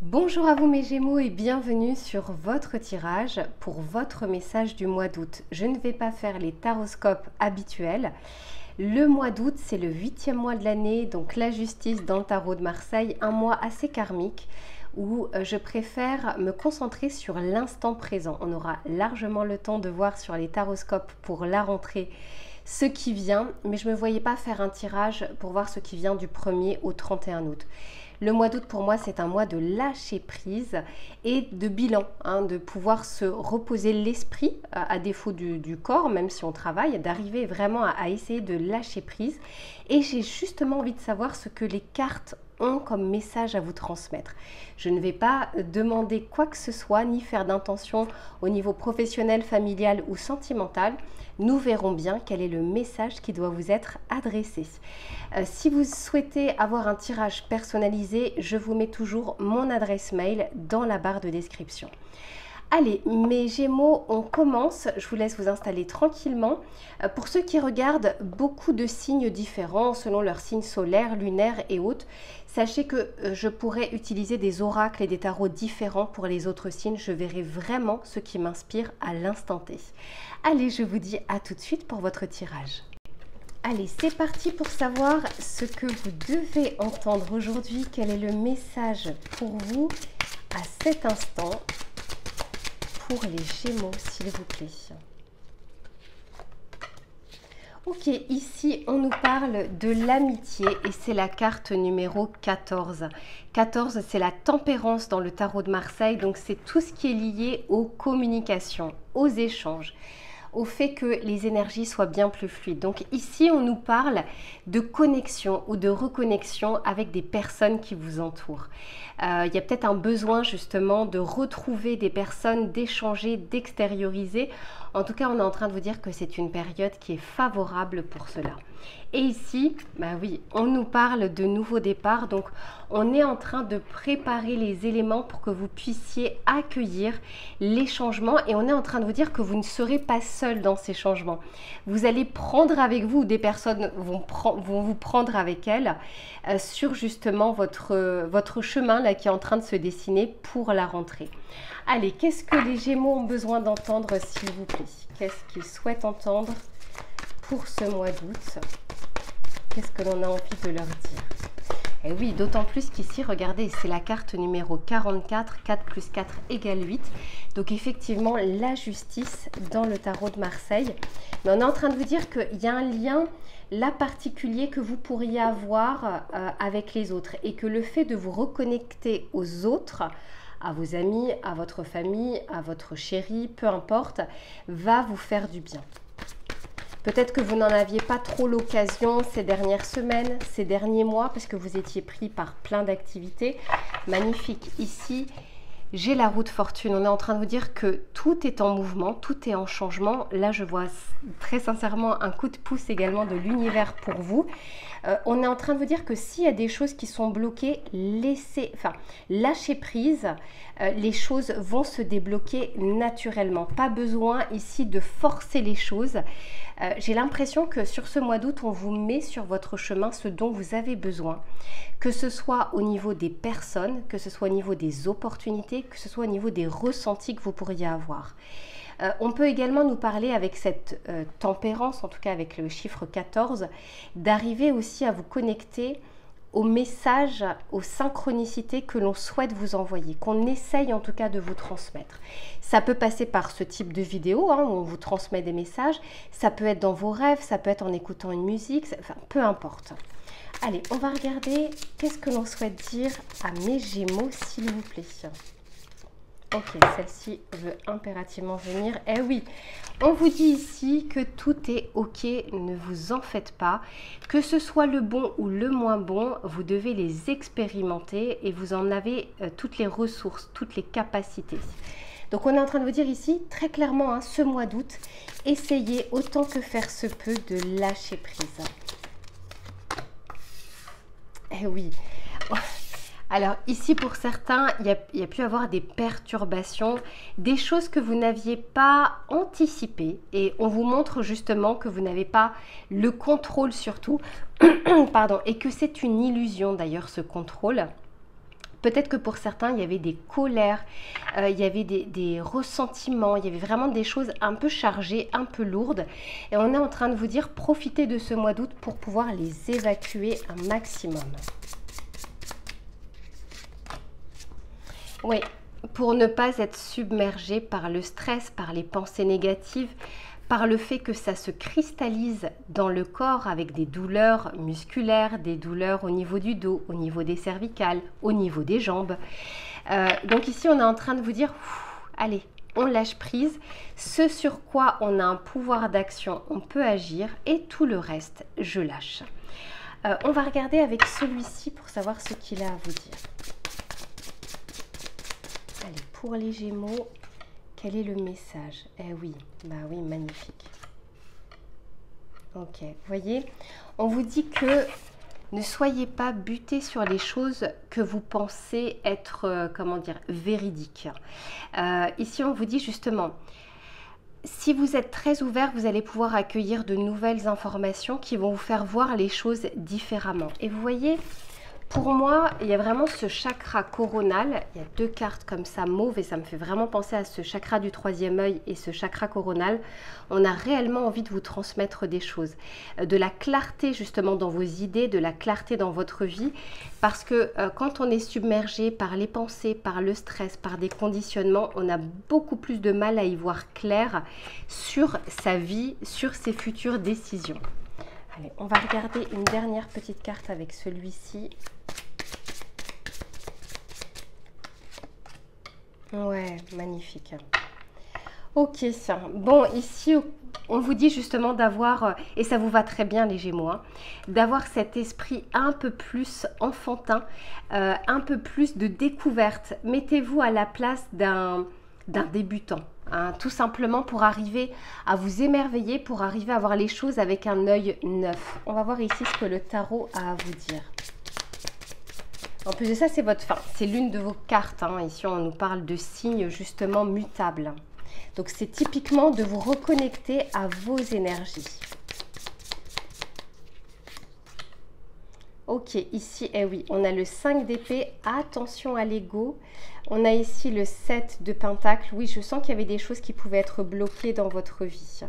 Bonjour à vous mes Gémeaux et bienvenue sur votre tirage pour votre message du mois d'août. Je ne vais pas faire les taroscopes habituels. Le mois d'août, c'est le 8e mois de l'année, donc la justice dans le tarot de Marseille, un mois assez karmique où je préfère me concentrer sur l'instant présent. On aura largement le temps de voir sur les taroscopes pour la rentrée ce qui vient, mais je ne me voyais pas faire un tirage pour voir ce qui vient du 1er au 31 août. Le mois d'août pour moi c'est un mois de lâcher prise et de bilan, de pouvoir se reposer l'esprit à défaut du corps, même si on travaille, d'arriver vraiment à essayer de lâcher prise. Et j'ai justement envie de savoir ce que les cartes ont comme message à vous transmettre. Je ne vais pas demander quoi que ce soit, ni faire d'intention au niveau professionnel, familial ou sentimental. Nous verrons bien quel est le message qui doit vous être adressé. Si vous souhaitez avoir un tirage personnalisé, je vous mets toujours mon adresse mail dans la barre de description. Allez, mes Gémeaux, on commence. Je vous laisse vous installer tranquillement. Pour ceux qui regardent beaucoup de signes différents selon leur signe solaire, lunaire et autres, sachez que je pourrais utiliser des oracles et des tarots différents pour les autres signes. Je verrai vraiment ce qui m'inspire à l'instant T. Allez, je vous dis à tout de suite pour votre tirage. Allez, c'est parti pour savoir ce que vous devez entendre aujourd'hui. Quel est le message pour vous à cet instant pour les Gémeaux, s'il vous plaît. Ok, ici on nous parle de l'amitié et c'est la carte numéro 14. 14, c'est la tempérance dans le tarot de Marseille, donc c'est tout ce qui est lié aux communications, aux échanges, au fait que les énergies soient bien plus fluides. Donc ici, on nous parle de connexion ou de reconnexion avec des personnes qui vous entourent. Il y a peut-être un besoin justement de retrouver des personnes, d'échanger, d'extérioriser. En tout cas, on est en train de vous dire que c'est une période qui est favorable pour cela. Et ici, bah oui, on nous parle de nouveau départ. Donc, on est en train de préparer les éléments pour que vous puissiez accueillir les changements. Et on est en train de vous dire que vous ne serez pas seul dans ces changements. Vous allez prendre avec vous, des personnes vont vous prendre avec elles sur justement votre chemin là, qui est en train de se dessiner pour la rentrée. Allez, qu'est-ce que les Gémeaux ont besoin d'entendre, s'il vous plaît? Qu'est-ce qu'ils souhaitent entendre pour ce mois d'août? Qu'est-ce que l'on a envie de leur dire? Et oui, d'autant plus qu'ici, regardez, c'est la carte numéro 44, 4 plus 4 égale 8. Donc effectivement, la justice dans le tarot de Marseille. Mais on est en train de vous dire qu'il y a un lien là particulier que vous pourriez avoir avec les autres. Et que le fait de vous reconnecter aux autres, à vos amis, à votre famille, à votre chéri, peu importe, va vous faire du bien. Peut-être que vous n'en aviez pas trop l'occasion ces dernières semaines, ces derniers mois, parce que vous étiez pris par plein d'activités. Magnifique. Ici, j'ai la roue de fortune. On est en train de vous dire que tout est en mouvement, tout est en changement. Là, je vois très sincèrement un coup de pouce également de l'univers pour vous. On est en train de vous dire que s'il y a des choses qui sont bloquées, lâchez prise. Les choses vont se débloquer naturellement. Pas besoin ici de forcer les choses. J'ai l'impression que sur ce mois d'août, on vous met sur votre chemin ce dont vous avez besoin. Que ce soit au niveau des personnes, que ce soit au niveau des opportunités, que ce soit au niveau des ressentis que vous pourriez avoir. On peut également nous parler avec cette tempérance, en tout cas avec le chiffre 14, d'arriver aussi à vous connecter aux messages, aux synchronicités que l'on souhaite vous envoyer, qu'on essaye en tout cas de vous transmettre. Ça peut passer par ce type de vidéo, où on vous transmet des messages, ça peut être dans vos rêves, ça peut être en écoutant une musique, enfin peu importe. Allez, on va regarder qu'est-ce que l'on souhaite dire à mes Gémeaux, s'il vous plaît. Ok, celle-ci veut impérativement venir. Eh oui, on vous dit ici que tout est ok, ne vous en faites pas. Que ce soit le bon ou le moins bon, vous devez les expérimenter et vous en avez toutes les ressources, toutes les capacités. Donc on est en train de vous dire ici, très clairement, ce mois d'août, essayez autant que faire se peut de lâcher prise. Eh oui. Alors ici pour certains, il y a pu avoir des perturbations, des choses que vous n'aviez pas anticipées et on vous montre justement que vous n'avez pas le contrôle surtout, pardon, et que c'est une illusion d'ailleurs ce contrôle. Peut-être que pour certains, il y avait des colères, il y avait des ressentiments, il y avait vraiment des choses un peu chargées, un peu lourdes. Et on est en train de vous dire, profitez de ce mois d'août pour pouvoir les évacuer un maximum. Oui, pour ne pas être submergé par le stress, par les pensées négatives, par le fait que ça se cristallise dans le corps avec des douleurs musculaires, des douleurs au niveau du dos, au niveau des cervicales, au niveau des jambes. Donc ici, on est en train de vous dire, allez, on lâche prise. Ce sur quoi on a un pouvoir d'action, on peut agir et tout le reste, je lâche. On va regarder avec celui-ci pour savoir ce qu'il a à vous dire. Allez, pour les Gémeaux, quel est le message? Eh oui, bah oui, magnifique. Ok, vous voyez, on vous dit que ne soyez pas butés sur les choses que vous pensez être, comment dire, véridiques. Ici, on vous dit justement, si vous êtes très ouvert, vous allez pouvoir accueillir de nouvelles informations qui vont vous faire voir les choses différemment. Et vous voyez, pour moi, il y a vraiment ce chakra coronal. Il y a deux cartes comme ça, mauve, et ça me fait vraiment penser à ce chakra du troisième œil et ce chakra coronal. On a réellement envie de vous transmettre des choses, de la clarté justement dans vos idées, de la clarté dans votre vie. Parce que quand on est submergé par les pensées, par le stress, par des conditionnements, on a beaucoup plus de mal à y voir clair sur sa vie, sur ses futures décisions. Allez, on va regarder une dernière petite carte avec celui-ci. Ouais, magnifique. Ok, bon, ici, on vous dit justement d'avoir, et ça vous va très bien les Gémeaux, hein, d'avoir cet esprit un peu plus enfantin, un peu plus de découverte. Mettez-vous à la place d'un débutant. Hein, tout simplement pour arriver à vous émerveiller, pour arriver à voir les choses avec un œil neuf. On va voir ici ce que le tarot a à vous dire. En plus de ça, c'est votre fin. C'est l'une de vos cartes. Hein. Ici, on nous parle de signes justement mutables. Donc, c'est typiquement de vous reconnecter à vos énergies. Ok, ici, eh oui, on a le 5 d'épée. Attention à l'ego. On a ici le 7 de pentacle. Oui, je sens qu'il y avait des choses qui pouvaient être bloquées dans votre vie.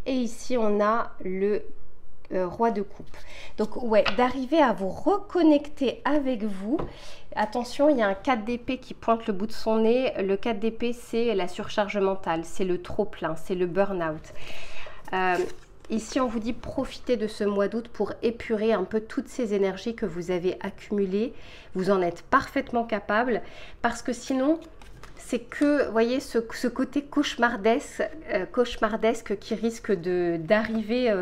Et ici, on a le roi de coupe. Donc, ouais, d'arriver à vous reconnecter avec vous. Attention, il y a un 4 d'épée qui pointe le bout de son nez. Le 4 d'épée, c'est la surcharge mentale, c'est le trop-plein, c'est le burn-out. Ici, on vous dit profitez de ce mois d'août pour épurer un peu toutes ces énergies que vous avez accumulées. Vous en êtes parfaitement capable parce que sinon, c'est que, vous voyez, ce côté cauchemardesque qui risque d'arriver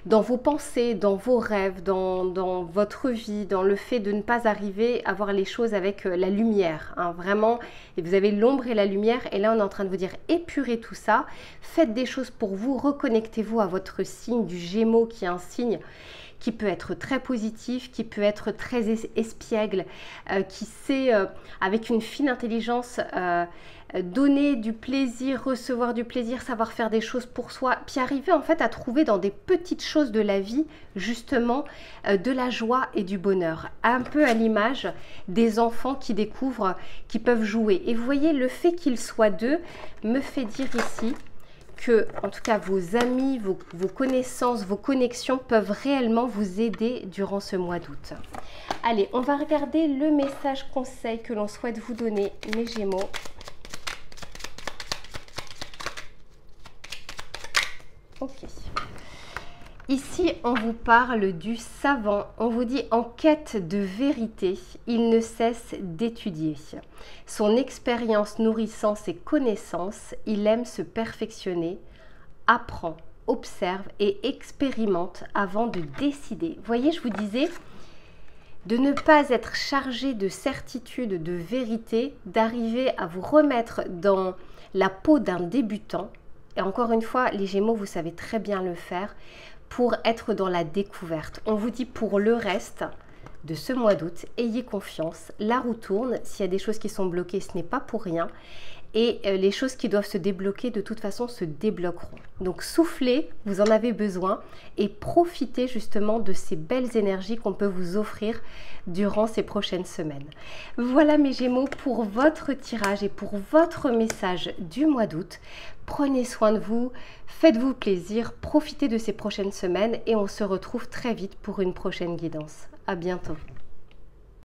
dans vos pensées, dans vos rêves, dans votre vie, dans le fait de ne pas arriver à voir les choses avec la lumière. Hein, vraiment, et vous avez l'ombre et la lumière. Et là, on est en train de vous dire épurez tout ça. Faites des choses pour vous. Reconnectez-vous à votre signe du Gémeaux qui est un signe qui peut être très positif, qui peut être très espiègle, qui sait, avec une fine intelligence, donner du plaisir, recevoir du plaisir, savoir faire des choses pour soi, puis arriver en fait à trouver dans des petites choses de la vie, justement, de la joie et du bonheur. Un peu à l'image des enfants qui découvrent, qui peuvent jouer. Et vous voyez, le fait qu'ils soient deux me fait dire ici que, en tout cas, vos amis, vos connaissances, vos connexions peuvent réellement vous aider durant ce mois d'août. Allez, on va regarder le message conseil que l'on souhaite vous donner, mes Gémeaux. Ok. Ici, on vous parle du savant. On vous dit en quête de vérité, il ne cesse d'étudier. Son expérience nourrissant ses connaissances, il aime se perfectionner, apprend, observe et expérimente avant de décider. Vous voyez, je vous disais de ne pas être chargé de certitude, de vérité, d'arriver à vous remettre dans la peau d'un débutant. Et encore une fois, les Gémeaux, vous savez très bien le faire pour être dans la découverte. On vous dit pour le reste de ce mois d'août, ayez confiance, la roue tourne. S'il y a des choses qui sont bloquées, ce n'est pas pour rien. et les choses qui doivent se débloquer de toute façon se débloqueront. Donc soufflez, vous en avez besoin et profitez justement de ces belles énergies qu'on peut vous offrir durant ces prochaines semaines. Voilà mes Gémeaux pour votre tirage et pour votre message du mois d'août. Prenez soin de vous, faites-vous plaisir, profitez de ces prochaines semaines et on se retrouve très vite pour une prochaine guidance. À bientôt.